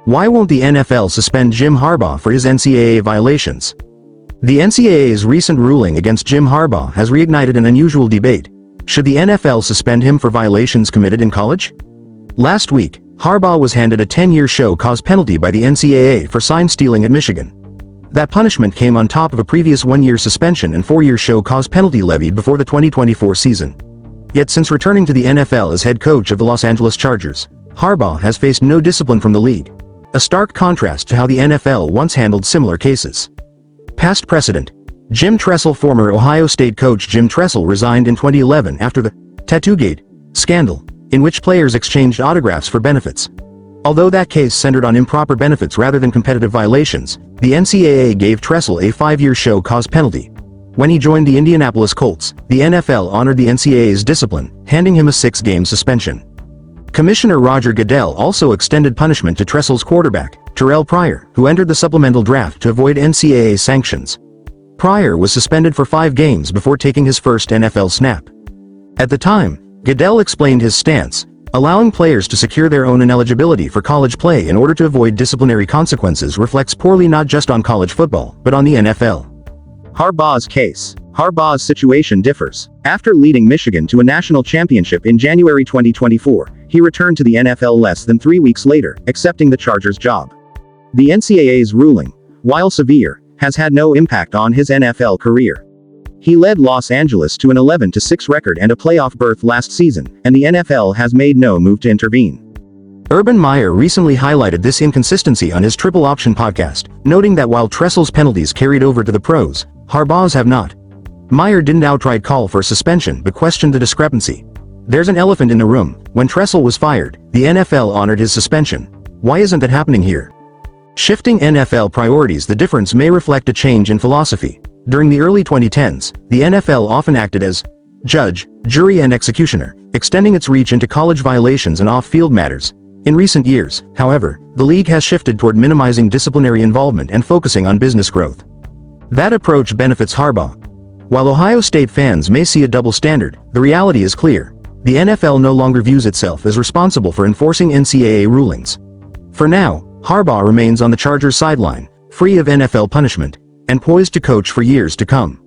Why won't the NFL suspend Jim Harbaugh for his NCAA violations? The NCAA's recent ruling against Jim Harbaugh has reignited an unusual debate. Should the NFL suspend him for violations committed in college? Last week, Harbaugh was handed a 10-year show cause penalty by the NCAA for sign stealing at Michigan. That punishment came on top of a previous 1-year suspension and 4-year show cause penalty levied before the 2024 season. Yet since returning to the NFL as head coach of the Los Angeles Chargers, Harbaugh has faced no discipline from the league. A stark contrast to how the NFL once handled similar cases. Past precedent. Jim Tressel. Former Ohio State coach Jim Tressel resigned in 2011 after the Tattoogate scandal, in which players exchanged autographs for benefits. Although that case centered on improper benefits rather than competitive violations, the NCAA gave Tressel a 5-year show cause penalty. When he joined the Indianapolis Colts, the NFL honored the NCAA's discipline, handing him a 6-game suspension. Commissioner Roger Goodell also extended punishment to Tressel's quarterback, Terrell Pryor, who entered the supplemental draft to avoid NCAA sanctions. Pryor was suspended for 5 games before taking his first NFL snap. At the time, Goodell explained his stance, allowing players to secure their own ineligibility for college play in order to avoid disciplinary consequences reflects poorly not just on college football, but on the NFL. Harbaugh's case. Harbaugh's situation differs. After leading Michigan to a national championship in January 2024, he returned to the NFL less than 3 weeks later, accepting the Chargers job. The NCAA's ruling, while severe, has had no impact on his NFL career. He led Los Angeles to an 11-6 record and a playoff berth last season, and the NFL has made no move to intervene. Urban Meyer recently highlighted this inconsistency on his Triple Option podcast, noting that while Tressel's penalties carried over to the pros, Harbaugh's have not. Meyer didn't outright call for suspension but questioned the discrepancy. There's an elephant in the room. When Tressel was fired, the NFL honored his suspension. Why isn't that happening here? Shifting NFL priorities. The difference may reflect a change in philosophy. During the early 2010s, the NFL often acted as judge, jury and executioner, extending its reach into college violations and off-field matters. In recent years, however, the league has shifted toward minimizing disciplinary involvement and focusing on business growth. That approach benefits Harbaugh. While Ohio State fans may see a double standard, the reality is clear. The NFL no longer views itself as responsible for enforcing NCAA rulings. For now, Harbaugh remains on the Chargers' sideline, free of NFL punishment, and poised to coach for years to come.